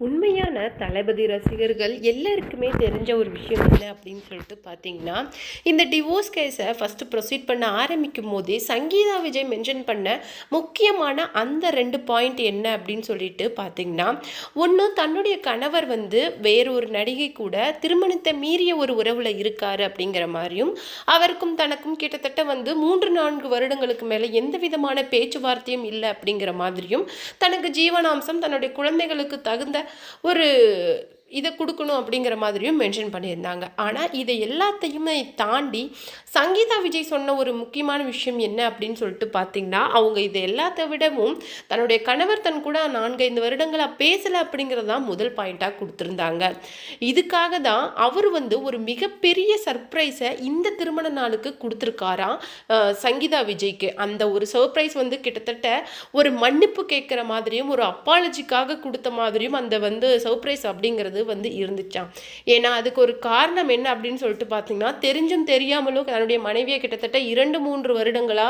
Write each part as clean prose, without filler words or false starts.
உண்மையான தளபதி ரசிகர்கள் எல்லாருக்குமே தெரிஞ்ச ஒரு விஷயம் என்ன அப்படின்னு சொல்லிட்டு பார்த்தீங்கன்னா, இந்த டிவோர்ஸ் கேஸை ஃபஸ்ட்டு ப்ரொசீட் பண்ண ஆரம்பிக்கும் போதே சங்கீதா விஜய் மென்ஷன் பண்ண முக்கியமான அந்த 2 பாயிண்ட் என்ன அப்படின்னு சொல்லிட்டு பார்த்தீங்கன்னா, ஒன்று தன்னுடைய கணவர் வேறொரு நடிகை கூட திருமணத்தை மீறிய ஒரு உறவில் இருக்காரு அப்படிங்கிற மாதிரியும், அவருக்கும் தனக்கும் கிட்டத்தட்ட 3-4 வருடங்களுக்கு மேலே எந்த விதமான பேச்சுவார்த்தையும் இல்லை அப்படிங்கிற மாதிரியும், தனக்கு ஜீவனாம்சம் தன்னுடைய குழந்தைகளுக்கு தகுந்த ஒரு இதை கொடுக்கணும் அப்படிங்கிற மாதிரியும் மென்ஷன் பண்ணியிருந்தாங்க. ஆனால் இதை எல்லாத்தையுமே தாண்டி சங்கீதா விஜய் சொன்ன ஒரு முக்கியமான விஷயம் என்ன அப்படின்னு சொல்லிட்டு பார்த்தீங்கன்னா, அவங்க இதை எல்லாத்த விடவும் தன்னுடைய கணவர் தன் கூட 4-5 வருடங்களாக பேசலை அப்படிங்கிறது தான் முதல் பாயிண்ட்டாக கொடுத்துருந்தாங்க. இதுக்காக தான் அவர் ஒரு மிகப்பெரிய சர்ப்ரைஸை இந்த திருமண நாளுக்கு கொடுத்துருக்காராம் சங்கீதா விஜய்க்கு. அந்த ஒரு சர்ப்ரைஸ் கிட்டத்தட்ட ஒரு மன்னிப்பு கேட்குற மாதிரியும் ஒரு அப்பாலஜிக்காக கொடுத்த மாதிரியும் அந்த சர்ப்ரைஸ் அப்படிங்கிறது இருந்துச்சாம். ஏன்னா அதுக்கு ஒரு காரணம் என்ன அப்படின்னு சொல்லிட்டு பார்த்தீங்கன்னா, தெரிஞ்சும் தெரியாமலும் தன்னுடைய மனைவியை கிட்டத்தட்ட 2-3 வருடங்களா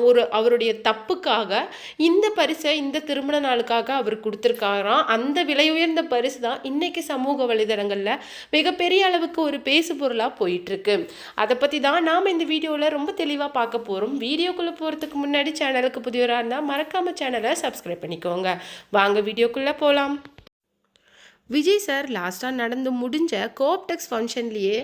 ஒரு அவருடைய தப்புக்காக இந்த பரிசை இந்த திருமண நாளுக்காக அவர் கொடுத்துருக்காராம். அந்த விலை உயர்ந்த பரிசு தான் இன்னைக்கு சமூக வலைதளங்களில் மிகப்பெரிய அளவுக்கு ஒரு பேசு பொருளாக போயிட்டு இருக்கு. அதை பற்றி தான் நாம் இந்த வீடியோவில் ரொம்ப தெளிவாக பார்க்க போகிறோம். வீடியோக்குள்ளே போகிறதுக்கு முன்னாடி சேனலுக்கு புதியவராக இருந்தால் மறக்காமல் சேனலை சப்ஸ்கிரைப் பண்ணிக்கோங்க. வாங்க வீடியோக்குள்ளே போகலாம். விஜய் சார் லாஸ்ட்டாக நடந்து முடிஞ்ச கோஆப்டெக்ஸ் ஃபங்க்ஷன்லேயே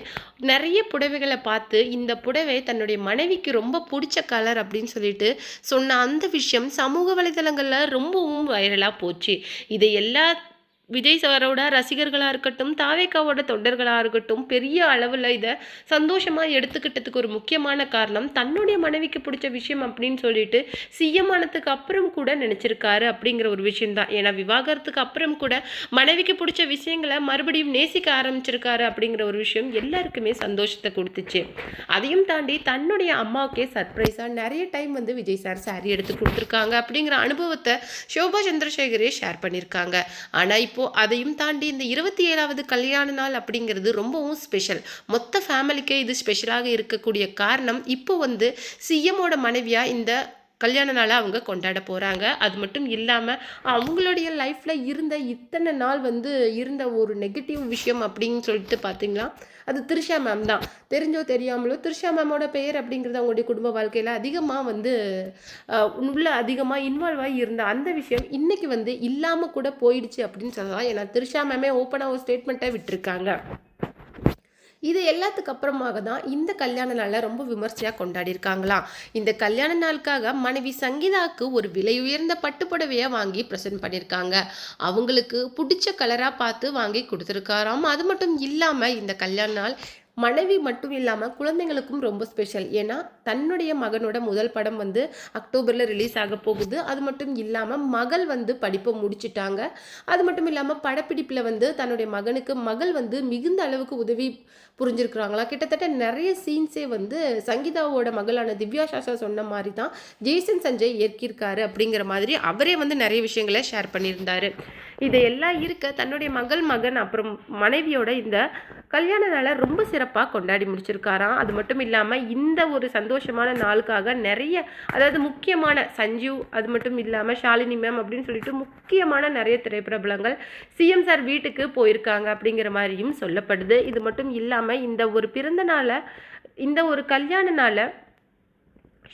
நிறைய புடவைகளை பார்த்து இந்த புடவை தன்னுடைய மனைவிக்கு ரொம்ப பிடிச்ச கலர் அப்படின்னு சொல்லிட்டு சொன்ன அந்த விஷயம் சமூக வலைதளங்களில் ரொம்பவும் வைரலாக போச்சு. இதை விஜய் சாரோட ரசிகர்களாக இருக்கட்டும், தாவேக்காவோட தொண்டர்களாக இருக்கட்டும், பெரிய அளவில் இதை சந்தோஷமாக எடுத்துக்கிட்டதுக்கு ஒரு முக்கியமான காரணம் தன்னுடைய மனைவிக்கு பிடிச்ச விஷயம் அப்படின்னு சொல்லிட்டு சிஎம் ஆனதுக்கு அப்புறம் கூட நினச்சிருக்காரு அப்படிங்கிற ஒரு விஷயம்தான். ஏன்னா விவாகரத்துக்கு அப்புறம் கூட மனைவிக்கு பிடிச்ச விஷயங்களை மறுபடியும் நேசிக்க ஆரம்பிச்சிருக்காரு அப்படிங்கிற ஒரு விஷயம் எல்லாருக்குமே சந்தோஷத்தை கொடுத்துச்சு. அதையும் தாண்டி தன்னுடைய அம்மாவுக்கே சர்ப்ரைஸாக நிறைய டைம் விஜய் சார் சாரி எடுத்து கொடுத்துருக்காங்க அப்படிங்கிற அனுபவத்தை ஷோபா சந்திரசேகரே ஷேர் பண்ணியிருக்காங்க. ஆனால் இப்போ அதையும் தாண்டி இந்த 27வது கல்யாண நாள் அப்படிங்கிறது ரொம்பவும் ஸ்பெஷல். மொத்த ஃபேமிலிக்கே இது ஸ்பெஷலாக இருக்கக்கூடிய காரணம் இப்போ சிஎம்மோட மனைவியா இந்த கல்யாண நாளை அவங்க கொண்டாட போகிறாங்க. அது மட்டும் இல்லாமல் அவங்களுடைய லைஃப்பில் இருந்த இத்தனை நாள் இருந்த ஒரு நெகட்டிவ் விஷயம் அப்படின்னு சொல்லிட்டு பார்த்தீங்களா, அது த்ரிஷா மேம் தான். தெரிஞ்சோ தெரியாமலோ த்ரிஷா மேமோட பெயர் அப்படிங்கிறது அவங்களுடைய குடும்ப வாழ்க்கையில் அதிகமாக அதிகமாக இன்வால்வ் ஆகி இருந்த அந்த விஷயம் இன்னைக்கு இல்லாமல் கூட போயிடுச்சு அப்படின்னு சொல்லலாம். ஏன்னா த்ரிஷா மேமே ஓப்பனாக ஒரு ஸ்டேட்மெண்ட்டை விட்டுருக்காங்க. இது எல்லாத்துக்கு அப்புறமாக தான் இந்த கல்யாண நாளை ரொம்ப விமர்சையாக கொண்டாடியிருக்காங்களாம். இந்த கல்யாண நாளுக்காக மனைவி சங்கீதாவுக்கு ஒரு விலை உயர்ந்த பட்டுப்புடவையை வாங்கி ப்ரெசென்ட் பண்ணியிருக்காங்க. அவங்களுக்கு பிடிச்ச கலராக பார்த்து வாங்கி கொடுத்துருக்காராம். அது மட்டும் இல்லாமல் இந்த கல்யாண நாள் மனைவி மட்டும் இல்லாமல் குழந்தைங்களுக்கும் ரொம்ப ஸ்பெஷல். ஏன்னா தன்னுடைய மகனோட முதல் படம் அக்டோபரில் ரிலீஸ் ஆக போகுது. அது மட்டும் இல்லாமல் மகள் படிப்பை முடிச்சிட்டாங்க. அது மட்டும் இல்லாமல் படப்பிடிப்பில் தன்னுடைய மகனுக்கு மகள் மிகுந்த அளவுக்கு உதவி புரிஞ்சிருக்கிறாங்களா. கிட்டத்தட்ட நிறைய சீன்ஸே சங்கீதாவோட மகளான திவ்யா சாஷா சொன்ன மாதிரி தான் ஜேசன் சஞ்சய் ஏற்கியிருக்காரு அப்படிங்கிற மாதிரி அவரே நிறைய விஷயங்களை ஷேர் பண்ணியிருந்தாரு. இதையெல்லாம் இருக்க தன்னுடைய மகன் அப்புறம் மனைவியோட இந்த கல்யாண நாளை ரொம்ப சிறப்பாக கொண்டாடி முடிச்சிருக்காராம். அது மட்டும் இல்லாமல் இந்த ஒரு சந்தோஷமான நாளுக்காக நிறைய, அதாவது முக்கியமான சஞ்சீவ், அது மட்டும் இல்லாமல் ஷாலினி மேம் அப்படின்னு சொல்லிட்டு முக்கியமான நிறைய திரைப்பிரபலங்கள் சிஎம் சார் வீட்டுக்கு போயிருக்காங்க அப்படிங்கிற மாதிரியும் சொல்லப்படுது. இது மட்டும் இல்லாமல் இந்த ஒரு பிறந்த நாளை, இந்த ஒரு கல்யாண நாளை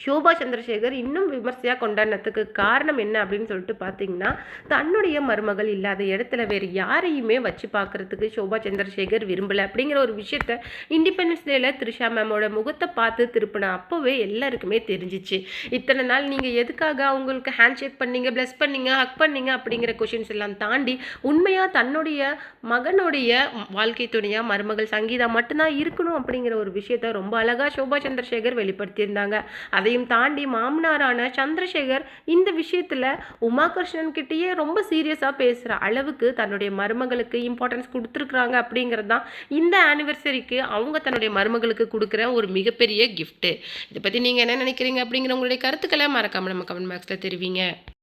ஷோபா சந்திரசேகர் இன்னும் விமர்சையாக கொண்டாடினதுக்கு காரணம் என்ன அப்படின்னு சொல்லிட்டு பார்த்தீங்கன்னா, தன்னுடைய மருமகள் இல்லாத இடத்துல வேறு யாரையுமே வச்சு பார்க்குறதுக்கு ஷோபா சந்திரசேகர் விரும்பலை அப்படிங்கிற ஒரு விஷயத்த இண்டிபெண்டன்ஸ் டேல த்ரிஷா மேமோட முகத்தை பார்த்து திருப்பின அப்போவே எல்லாருக்குமே தெரிஞ்சிச்சு. இத்தனை நாள் நீங்கள் எதுக்காக அவங்களுக்கு ஹேண்ட் ஷேக் பண்ணீங்க, பிளஸ் பண்ணீங்க, ஹக் பண்ணீங்க அப்படிங்கிற கொஷின்ஸ் எல்லாம் தாண்டி உண்மையாக தன்னுடைய மகனுடைய வாழ்க்கை துணையாக மருமகள் சங்கீதா மட்டும்தான் இருக்கணும் அப்படிங்கிற ஒரு விஷயத்த ரொம்ப அழகாக ஷோபா சந்திரசேகர் வெளிப்படுத்தியிருந்தாங்க. அதையும் தாண்டி மாமனாரான சந்திரசேகர் இந்த விஷயத்தில் உமாகிருஷ்ணன் கிட்டேயே ரொம்ப சீரியஸாக பேசுகிற அளவுக்கு தன்னுடைய மருமகளுக்கு இம்பார்ட்டன்ஸ் கொடுத்துருக்குறாங்க அப்படிங்கிறது தான் இந்த ஆனிவர்சரிக்கு அவங்க தன்னுடைய மருமகளுக்கு கொடுக்குற ஒரு மிகப்பெரிய கிஃப்ட்டு. இதை பற்றி நீங்கள் என்ன நினைக்கிறீங்க அப்படிங்கிற உங்களுடைய கருத்துக்களை மறக்காமல் நம்ம கமெண்ட் பாக்ஸில் தெரிவிங்க.